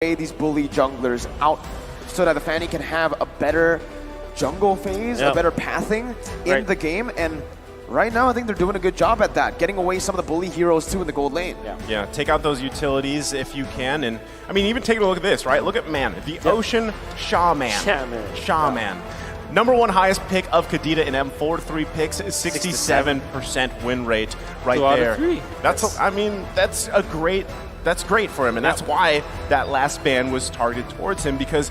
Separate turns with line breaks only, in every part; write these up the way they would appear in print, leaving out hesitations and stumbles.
these bully junglers out so that the Fanny can have a better jungle phase, a better pathing in the game. And right now, I think they're doing a good job at that, getting away some of the bully heroes too in the gold lane.
Yeah, take out those utilities if you can. And I mean, even taking a look at this, right? Look at Man, the Ocean Shaman. Shaman. Number one highest pick of Kadita in M4, 3 picks, 67% win rate right
2 out
there.
of 3.
That's great for him, and that's why that last ban was targeted towards him, because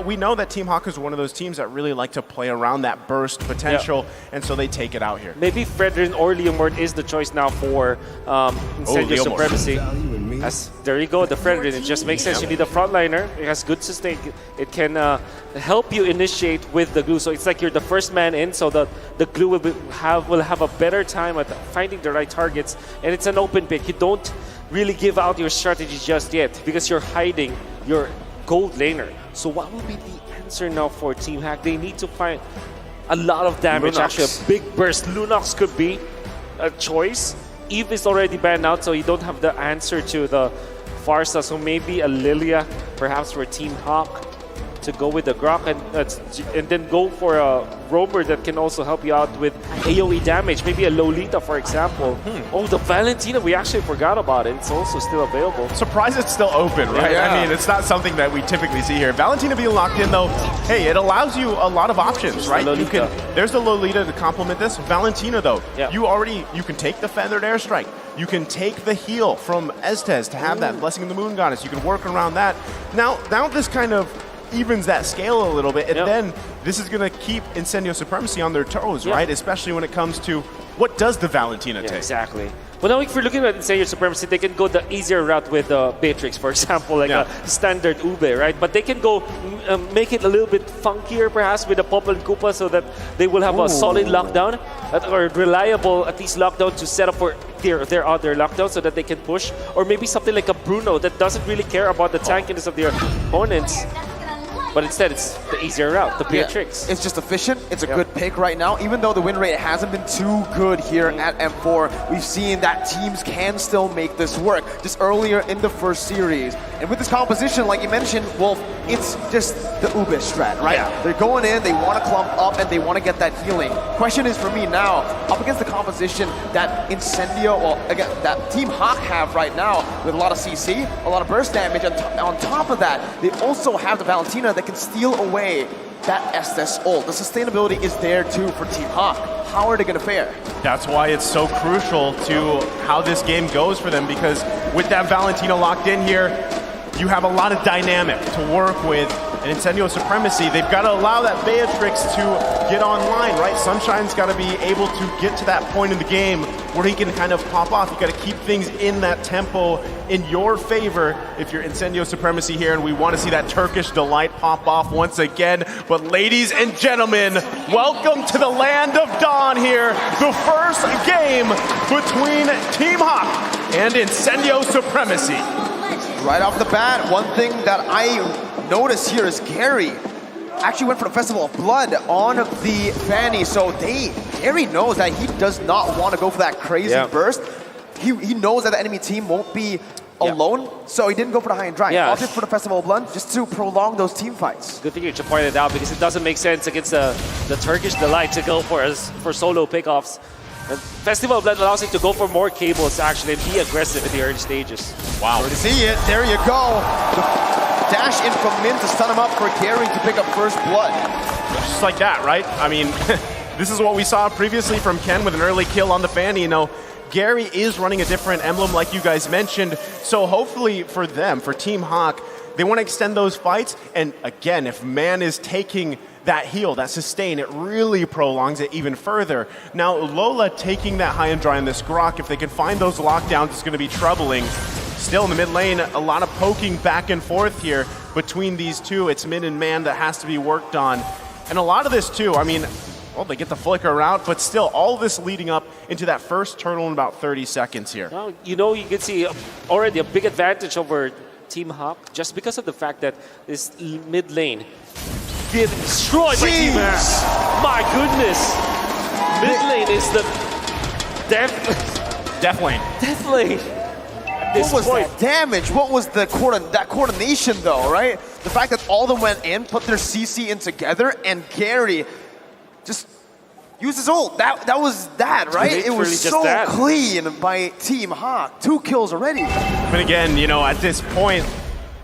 we know that Team Hawk is one of those teams that really like to play around that burst potential, and so they take it out here.
Maybe Fredrin or Leomord is the choice now for Incendio Supremacy. There you go, the Fredrin. It just makes sense. You need a frontliner. It has good sustain. It can help you initiate with the glue. So it's like you're the first man in, so the glue will have a better time at finding the right targets. And it's an open pick. You don't really give out your strategy just yet because you're hiding your gold laner. So what will be the answer now for Team Hack? They need to find a lot of damage. Actually, a big burst. Lunox could be a choice. Eve is already banned out, so you don't have the answer to the Farsa. So maybe a Lilia, perhaps for Team Hawk, to go with the Grok and then go for a roamer that can also help you out with AoE damage. Maybe a Lolita, for example. Oh, the Valentina, we actually forgot about it. It's also still available.
Surprised it's still open, right? I mean, it's not something that we typically see here. Valentina being locked in, though, hey, it allows you a lot of options, right? There's the Lolita to complement this. Valentina, though, you can take the Feathered Airstrike. You can take the heal from Estes to have that Blessing of the Moon Goddess. You can work around that. Now this kind of evens that scale a little bit, and then this is going to keep Incendio Supremacy on their toes, right? Especially when it comes to what does the Valentina take.
Exactly. But now if we're looking at Incendio Supremacy, they can go the easier route with Beatrix, for example, like a standard Ube, right? But they can go make it a little bit funkier, perhaps, with a Pop and Koopa, so that they will have a solid lockdown, or reliable, at least, lockdown to set up for their other lockdown so that they can push. Or maybe something like a Bruno that doesn't really care about the tankiness of their opponents. But instead, it's the easier route, the Beatrix.
It's just efficient. It's a good pick right now. Even though the win rate hasn't been too good here at M4, we've seen that teams can still make this work. Just earlier in the first series. And with this composition, like you mentioned, Wolf, it's just the Ube strat, right? They're going in, they want to clump up, and they want to get that healing. Question is for me now, up against the composition that Incendio, well, again, that Team Hawk have right now, with a lot of CC, a lot of burst damage, and on top of that, they also have the Valentina that can steal away that Estes ult. The sustainability is there too for Team Hawk. How are they going to fare?
That's why it's so crucial to how this game goes for them, because with that Valentina locked in here, you have a lot of dynamic to work with. And Incendio Supremacy, they've got to allow that Beatrix to get online, right? Sunshine's got to be able to get to that point in the game where he can kind of pop off. You got to keep things in that tempo in your favor if you're Incendio Supremacy here, and we want to see that Turkish Delight pop off once again. But ladies and gentlemen, welcome to the land of dawn here. The first game between Team Hawk and Incendio Supremacy.
Right off the bat, one thing that I notice here is Gary actually went for the Festival of Blood on the Fanny. So Gary knows that he does not want to go for that crazy burst. He knows that the enemy team won't be alone, so he didn't go for the high and dry. He opted for the Festival of Blood just to prolong those team fights.
Good thing you should point it out, because it doesn't make sense against the Turkish Delight to go for solo pickoffs. And Festival of Blood allows him to go for more cables, actually, and be aggressive in the early stages.
Wow. To see it, there you go. The dash in from Min to stun him up for Gary to pick up first blood.
Just like that, right? I mean, this is what we saw previously from Ken with an early kill on the Fanny. You know, Gary is running a different emblem, like you guys mentioned. So hopefully for them, for Team Hawk, they want to extend those fights. And again, if Man is taking that heal, that sustain, it really prolongs it even further. Now, Lola taking that high and dry on this Grok, if they can find those lockdowns, it's going to be troubling. Still in the mid lane, a lot of poking back and forth here between these two. It's Min and Man that has to be worked on. And a lot of this too, I mean, well, they get the flicker out, but still, all this leading up into that first turtle in about 30 seconds here.
Well, you know, you can see already a big advantage over Team Hawk just because of the fact that this mid lane get destroyed by Team Hawk. My goodness. Mid lane is the death
lane.
Death lane. at this
what was
point.
that damage? What was that coordination though, right? The fact that all of them went in, put their CC in together, and Gary just used his ult. That was that, right? It was so clean by Team Hawk. 2 kills already.
And again, you know, at this point,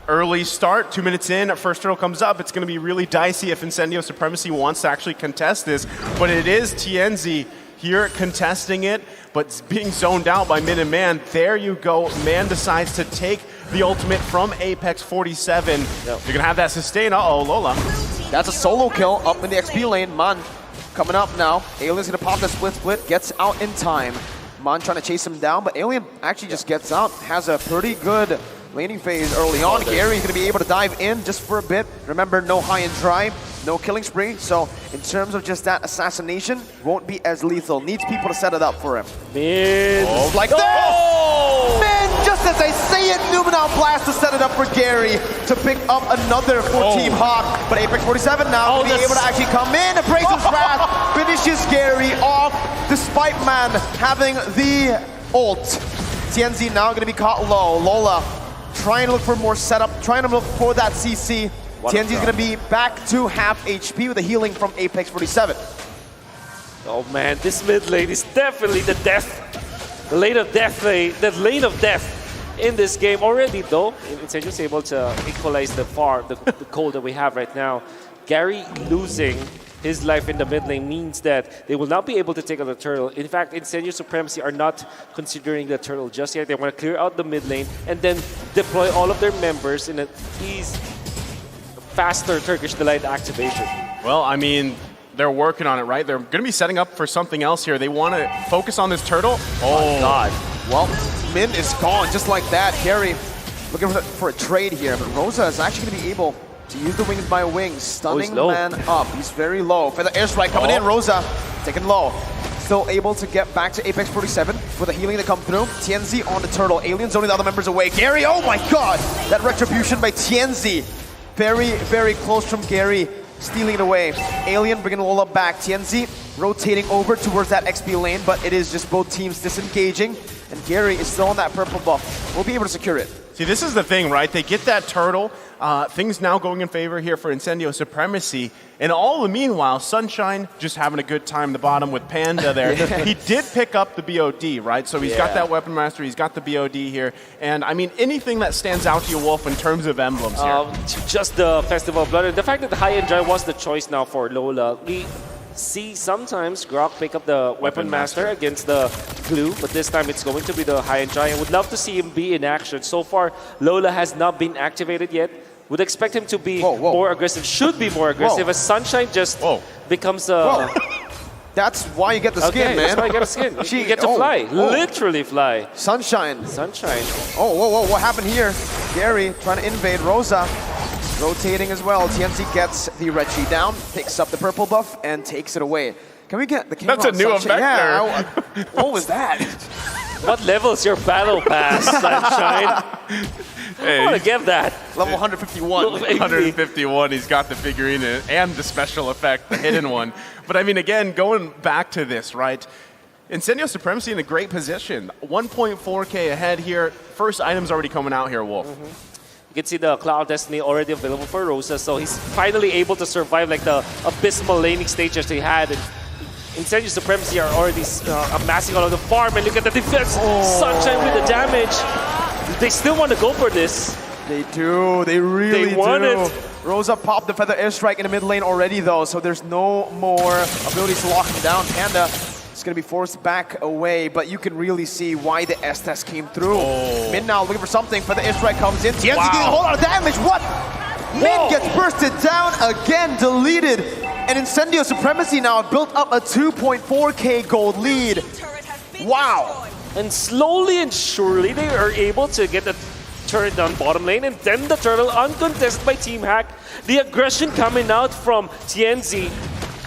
early start, 2 minutes in, first turtle comes up. It's going to be really dicey if Incendio Supremacy wants to actually contest this. But it is TNZ here contesting it, but being zoned out by Min and Man. There you go. Man decides to take the ultimate from Apex 47. Yep. You're going to have that sustain. Uh-oh, Lola.
That's a solo kill up in the XP lane. Man coming up now. Alien's going to pop the split, gets out in time. Man trying to chase him down, but Alien actually just gets out, has a pretty good laning phase early on. Gary's going to be able to dive in just for a bit. Remember, no high and dry, no killing spree. So in terms of just that assassination, won't be as lethal. Needs people to set it up for him. Like that! Man, just as I say it, Numenal Blast to set it up for Gary to pick up another for Team Hawk. But Apex 47 now will be able to actually come in, embrace his wrath, finishes Gary off, despite Man having the ult. TNZ now going to be caught low. Lola trying to look for more setup, trying to look for that CC. TNZ is going to be back to half HP with a healing from Apex 47.
Oh man, this mid lane is definitely the lane of death in this game already. Though Incendio is able to equalize the cold that we have right now. Gary losing his life in the mid lane means that they will not be able to take out the turtle. In fact, Incendio Supremacy are not considering the turtle just yet. They want to clear out the mid lane and then deploy all of their members in a faster Turkish Delight activation.
Well, I mean, they're working on it, right? They're going to be setting up for something else here. They want to focus on this turtle.
Oh, my God. Well, Min is gone just like that. Gary looking for a trade here, but Rosa is actually going to be able to use the wings by wings, stunning Man up. He's very low. For the airstrike coming in, Rosa taken low. Still able to get back to Apex 47 with a healing to come through. TNZ on the turtle. Alien's only the other members away. Gary, oh my God! That retribution by TNZ. Very, very close from Gary, stealing it away. Alien bringing Lola back. TNZ rotating over towards that XP lane, but it is just both teams disengaging, and Gary is still on that purple buff. We'll be able to secure it.
See, this is the thing, right? They get that turtle. Things now going in favor here for Incendio Supremacy. And all the meanwhile, Sunshine just having a good time at the bottom with Panda there. He did pick up the BOD, right? So he's got that Weapon Master, he's got the BOD here. And I mean, anything that stands out to you, Wolf, in terms of emblems here?
Just the Festival of Blood. And the fact that the high and dry was the choice now for Lola. We see sometimes Grok pick up the Weapon Master against the Glue, but this time it's going to be the high and dry. I would love to see him be in action. So far, Lola has not been activated yet. Would expect him to be more aggressive, should be more aggressive, as Sunshine just becomes a...
That's why you get the skin, man.
That's why you get a skin. You get to fly, literally fly.
Sunshine.
Oh,
what happened here? Gary trying to invade Rosa. Rotating as well. TNC gets the red sheet down, picks up the purple buff, and takes it away. Can we get the camera?
That's a new effect there.
What was that?
What level is your battle pass, Sunshine?
Hey,
I want to get that.
Level 151.
151, he's got the figurine and the special effect, the hidden one. But I mean, again, going back to this, right? Incendio Supremacy in a great position. 1.4K ahead here. First item's already coming out here, Wolf.
You can see the Cloud Destiny already available for Rosa, so he's finally able to survive like the abysmal laning stages they had. And Incendio Supremacy are already amassing all of the farm, and look at the defense. Sunshine with the damage. They still want to go for this.
They do. They really do.
Want it.
Rosa popped the Feather Airstrike in the mid lane already, though, so there's no more abilities to lock him down. Panda is going to be forced back away, but you can really see why the S-Test came through. Min now looking for something. Feather Airstrike comes in. TNC getting a whole lot of damage. What? Min gets bursted down again, deleted. And Incendio Supremacy now built up a 2.4K gold lead. Wow.
And slowly and surely, they are able to get the turret down bottom lane, and then the turtle uncontested by Team Hack. The aggression coming out from TNZ.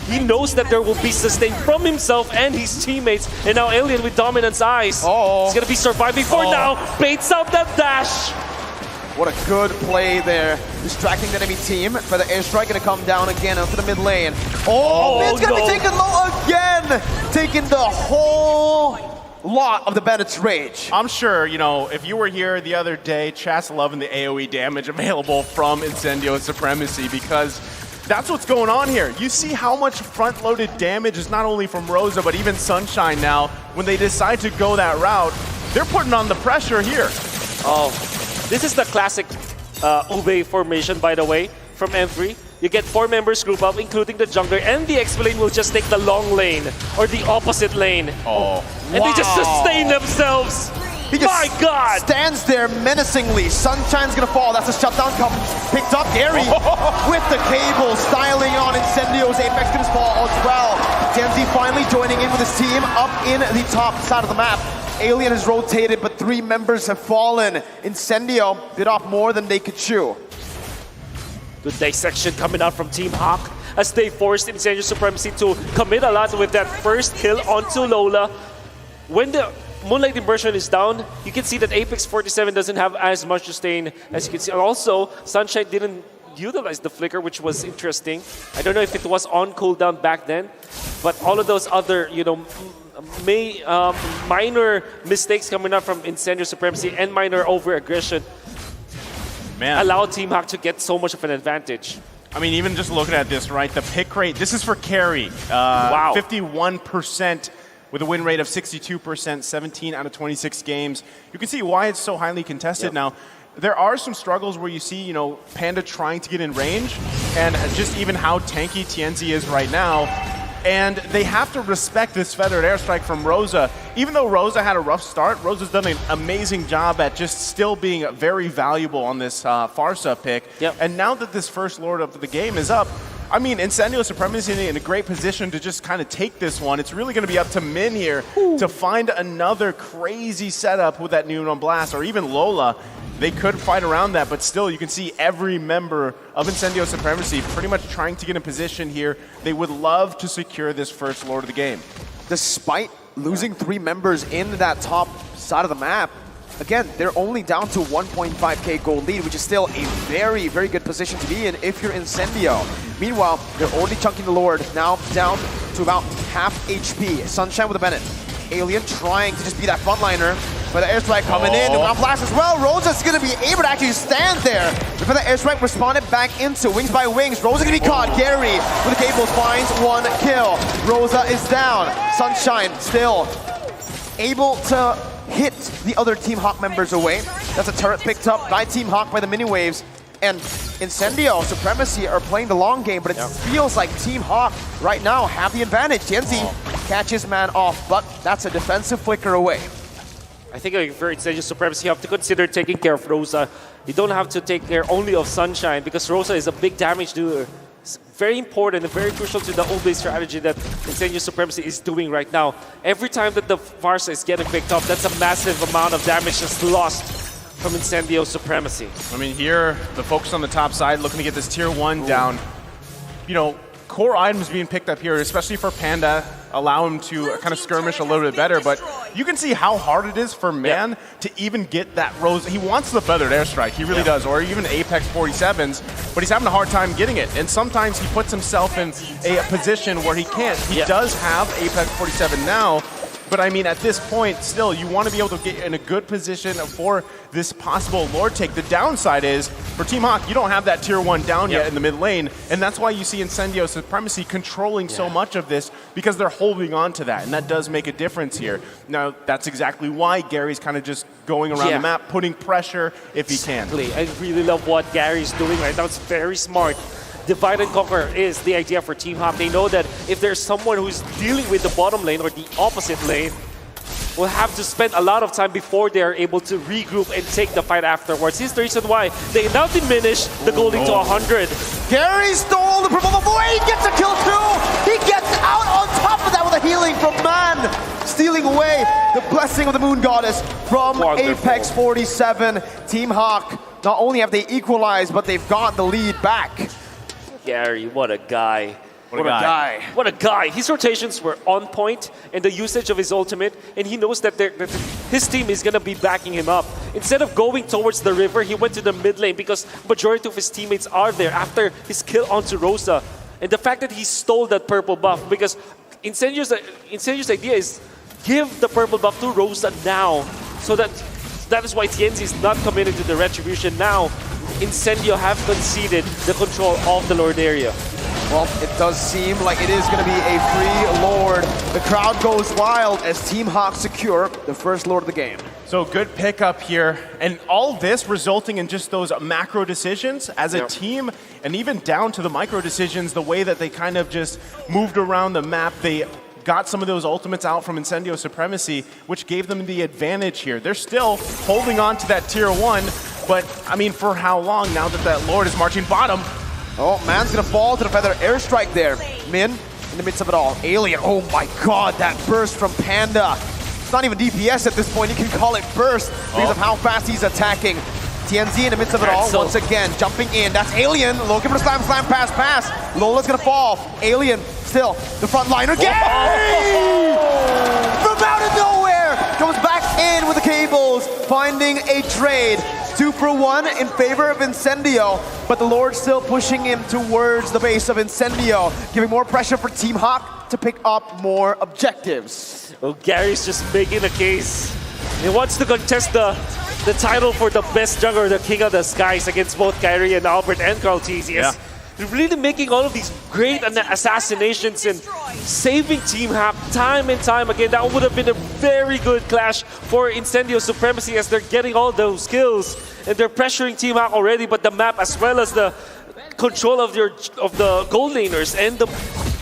He knows that there will be sustain from himself and his teammates. And now Alien with Dominance Eyes. He's going to be surviving for now. Baits out that dash.
What a good play there. Distracting the enemy team. For the airstrike, going to come down again onto the mid lane. It's going to be taken low again. Taking the whole lot of the Bennett's rage.
I'm sure, you know, if you were here the other day, chat's loving the AoE damage available from Incendio Supremacy, because that's what's going on here. You see how much front-loaded damage is not only from Rosa, but even Sunshine now. When they decide to go that route, they're putting on the pressure here.
Oh, this is the classic Ube formation, by the way, from M3. You get 4 members group up, including the jungler, and the X lane will just take the long lane, or the opposite lane.
Oh,
and they just sustain themselves. My God!
Stands there menacingly. Sunshine's gonna fall. That's a shutdown come picked up. Gary with the cable, styling on Incendio's Apex gonna fall as well. Genzi finally joining in with his team up in the top side of the map. Alien has rotated, but 3 members have fallen. Incendio bit off more than they could chew.
Good dissection coming out from Team Hawk as they forced Incendio Supremacy to commit a lot with that first kill onto Lola. When the Moonlight Immersion is down, you can see that Apex 47 doesn't have as much sustain as you can see. And also, Sunshine didn't utilize the flicker, which was interesting. I don't know if it was on cooldown back then, but all of those other, you know, minor mistakes coming out from Incendio Supremacy and minor over-aggression allowed Team Hawk to get so much of an advantage.
I mean, even just looking at this, right, the pick rate, this is for carry.
Wow.
51% with a win rate of 62%, 17 out of 26 games. You can see why it's so highly contested now. There are some struggles where you see, you know, Panda trying to get in range, and just even how tanky Tienzi is right now. And they have to respect this feathered airstrike from Rosa. Even though Rosa had a rough start, Rosa's done an amazing job at just still being very valuable on this Farsa pick. And now that this first Lord of the game is up, I mean, Incendio Supremacy in a great position to just kind of take this one. It's really going to be up to Min here to find another crazy setup with that Neon Blast, or even Lola. They could fight around that, but still, you can see every member of Incendio Supremacy pretty much trying to get in position here. They would love to secure this first Lord of the game.
Despite losing 3 members in that top side of the map, again, they're only down to 1.5k gold lead, which is still a very, very good position to be in if you're Incendio. Meanwhile, they're already chunking the Lord, now down to about half HP. Sunshine with a Bennett. Alien trying to just be that frontliner. But the airstrike coming in, and blast as well. Rosa's gonna be able to actually stand there. Before the airstrike responded back into Wings by Wings. Rosa gonna be caught. Gary with the cables finds 1 kill. Rosa is down. Sunshine still able to hit the other Team Hawk members away. That's a turret picked up by Team Hawk by the mini waves. And Incendio Supremacy are playing the long game, but it feels like Team Hawk right now have the advantage. Tienzi catches man off, but that's a defensive flicker away.
I think for Incendio Supremacy, you have to consider taking care of Rosa. You don't have to take care only of Sunshine, because Rosa is a big damage dealer. It's very important and very crucial to the Ube strategy that Incendio Supremacy is doing right now. Every time that the Farsa is getting picked up, that's a massive amount of damage that's lost from Incendio Supremacy.
I mean, here, the focus on the top side, looking to get this tier 1 down. You know, core items being picked up here, especially for Panda, allow him to kind of skirmish a little bit better, but you can see how hard it is for Man to even get that Rose. He wants the feathered airstrike, he really does, or even Apex 47s, but he's having a hard time getting it, and sometimes he puts himself in a position where he can't. He does have Apex 47 now, but I mean, at this point, still, you want to be able to get in a good position for this possible Lord take. The downside is, for Team Hawk, you don't have that tier 1 down yet in the mid lane, and that's why you see Incendio Supremacy controlling so much of this, because they're holding on to that, and that does make a difference here. Now, that's exactly why Gary's kind of just going around the map, putting pressure if he can.
I really love what Gary's doing right now. It's very smart. Divide and conquer is the idea for Team Hawk. They know that if there's someone who's dealing with the bottom lane or the opposite lane, will have to spend a lot of time before they're able to regroup and take the fight afterwards. This is the reason why they now diminish the golding to 100.
Gary stole the purple before he gets a kill too. He gets out on top of that with a healing from Man, stealing away the blessing of the Moon Goddess from Apex 47. Team Hawk, not only have they equalized, but they've got the lead back.
Gary, what a guy.
What a guy.
What a guy. His rotations were on point, and the usage of his ultimate, and he knows that his team is going to be backing him up. Instead of going towards the river, he went to the mid lane because majority of his teammates are there after his kill onto Rosa. And the fact that he stole that purple buff, because Incendio's idea is give the purple buff to Rosa now. So that is why TNZ is not committed to the retribution now. Incendio have conceded the control of the Lord area.
Well, it does seem like it is going to be a free Lord. The crowd goes wild as Team Hawk secure the first Lord of the game.
So good pickup here, and all this resulting in just those macro decisions as a team, and even down to the micro decisions, the way that they kind of just moved around the map. They got some of those ultimates out from Incendio Supremacy, which gave them the advantage here. They're still holding on to that tier 1, but I mean, for how long now that Lord is marching bottom?
Oh, man's gonna fall to the feather airstrike there. Min in the midst of it all. Alien, oh my god, that burst from Panda. It's not even DPS at this point, you can call it burst because of how fast he's attacking. TNZ in the midst of it all, once again, jumping in. That's Alien. Low give it a slam, pass. Lola's gonna fall. Alien still the front liner. Gary! From out of nowhere, comes back in with the cables, finding a trade. 2 for 1 in favor of Incendio, but the Lord still pushing him towards the base of Incendio, giving more pressure for Team Hawk to pick up more objectives.
Well, Gary's just making a case. He wants to contest the title for the best jungler, the King of the Skies, against both Kyrie and Albert and Carl TCS. Really making all of these great assassinations and saving Team Hawk time and time again. That would have been a very good clash for Incendio Supremacy as they're getting all those kills and they're pressuring Team Hawk already, but the map as well as the control of the gold laners and the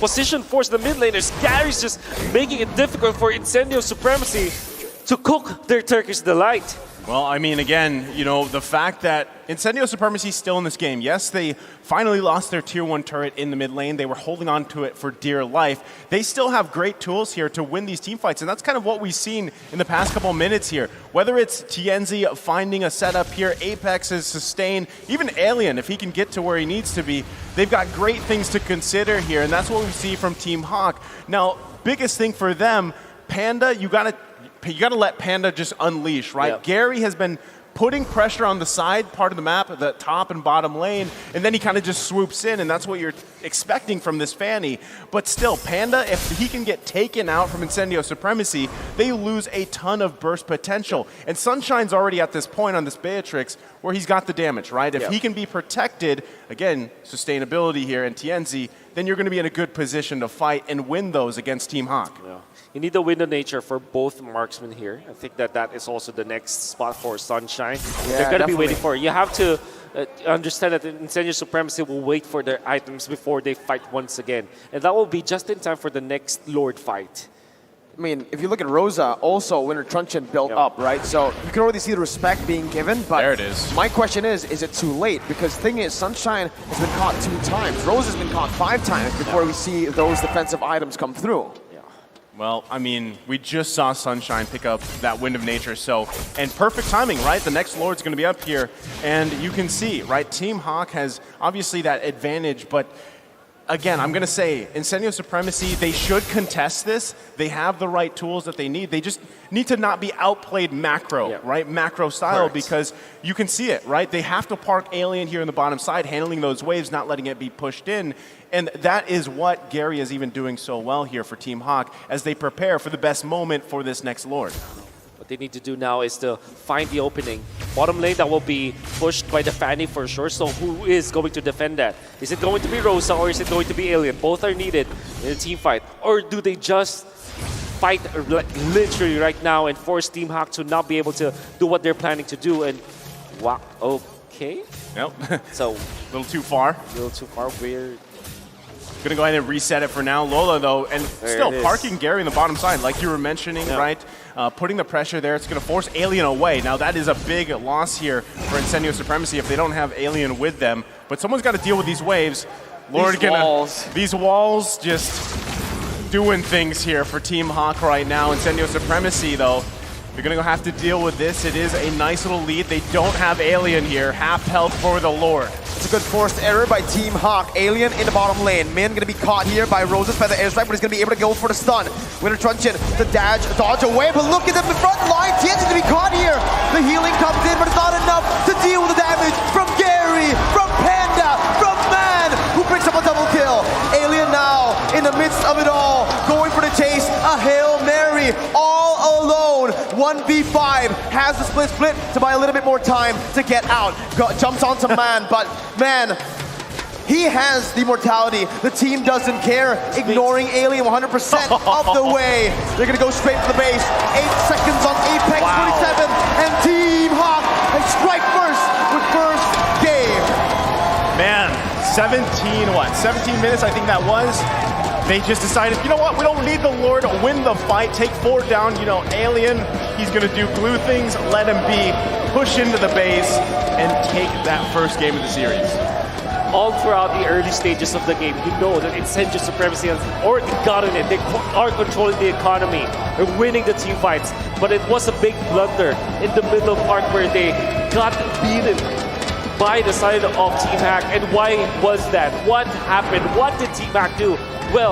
position force the mid laners. Gary's just making it difficult for Incendio Supremacy to cook their Turkish delight.
Well, I mean, again, you know, the fact that Incendio Supremacy is still in this game. Yes, they finally lost their tier 1 turret in the mid lane. They were holding on to it for dear life. They still have great tools here to win these team fights, and that's kind of what we've seen in the past couple minutes here. Whether it's TNZ finding a setup here, Apex is sustained, even Alien, if he can get to where he needs to be, they've got great things to consider here, and that's what we see from Team Hawk. Now, biggest thing for them, Panda, you gotta let Panda just unleash, right?
Yep.
Gary has been putting pressure on the side part of the map, the top and bottom lane, and then he kind of just swoops in, and that's what you're expecting from this Fanny. But still, Panda, if he can get taken out from Incendio Supremacy, they lose a ton of burst potential. And Sunshine's already at this point on this Beatrix where he's got the damage, right? If he can be protected, again, sustainability here in TNZ, then you're going to be in a good position to fight and win those against Team Hawk.
Yeah. You need the window nature for both marksmen here. I think that is also the next spot for Sunshine. They're going to be waiting for it. You have to understand that Incendio Supremacy will wait for their items before they fight once again. And that will be just in time for the next Lord fight.
I mean, if you look at Rosa, also Winter Truncheon built up, right? So you can already see the respect being given, but
there it is.
My question is it too late? Because the thing is, Sunshine has been caught 2 times. Rosa's been caught 5 times before we see those defensive items come through.
Well, I mean, we just saw Sunshine pick up that Wind of Nature, and perfect timing, right? The next Lord's going to be up here, and you can see, right, Team Hawk has obviously that advantage, but again, I'm going to say, Incendio Supremacy, they should contest this. They have the right tools that they need. They just need to not be outplayed macro, right? Macro style, because you can see it, right? They have to park Alien here on the bottom side, handling those waves, not letting it be pushed in. And that is what Gary is even doing so well here for Team Hawk as they prepare for the best moment for this next Lord.
What they need to do now is to find the opening. Bottom lane, that will be pushed by the Fanny for sure. So who is going to defend that? Is it going to be Rosa or is it going to be Alien? Both are needed in a team fight. Or do they just fight literally right now and force Team Hawk to not be able to do what they're planning to do? And wow, okay.
Nope.
So
a little too far.
A little too far. Weird.
Gonna go ahead and reset it for now. Lola, though, and still parking Gary on the bottom side, like you were mentioning, right? Putting the pressure there. It's gonna force Alien away. Now, that is a big loss here for Incendio Supremacy if they don't have Alien with them. But someone's got to deal with these waves. These walls just doing things here for Team Hawk right now. Incendio Supremacy, though, you're gonna have to deal with this. It is a nice little lead. They don't have Alien here. Half health for the Lord.
It's a good forced error by Team Hawk. Alien in the bottom lane. Min gonna be caught here by Rosa's feather airstrike, but he's gonna be able to go for the stun. Winter Truncheon, the dodge away, but look at them in the front line. TNZ to be caught here. The healing comes in, but it's not enough to deal with the damage from Gary, from Panda, from Man, who picks up a double kill. Alien now in the midst of it all, going for the chase. A Hail Mary. All 1v5, has the split to buy a little bit more time to get out. Jumps onto Man, but Man, he has the mortality. The team doesn't care, ignoring Alien 100% of the way. They're gonna go straight for the base. 8 seconds on Apex 27, and Team Hawk and strike first with first game.
Man, 17 minutes I think that was. They just decided, you know what, we don't need the Lord to win the fight, take 4 down, you know, Alien, he's gonna do glue things, let him be, push into the base, and take that first game of the series.
All throughout the early stages of the game, you know that Incendio Supremacy has already gotten it. They are controlling the economy. They're winning the team fights. But it was a big blunder in the middle part where they got beaten by the side of Team Hack. And why was that? What happened? What did Team Hack do? Well,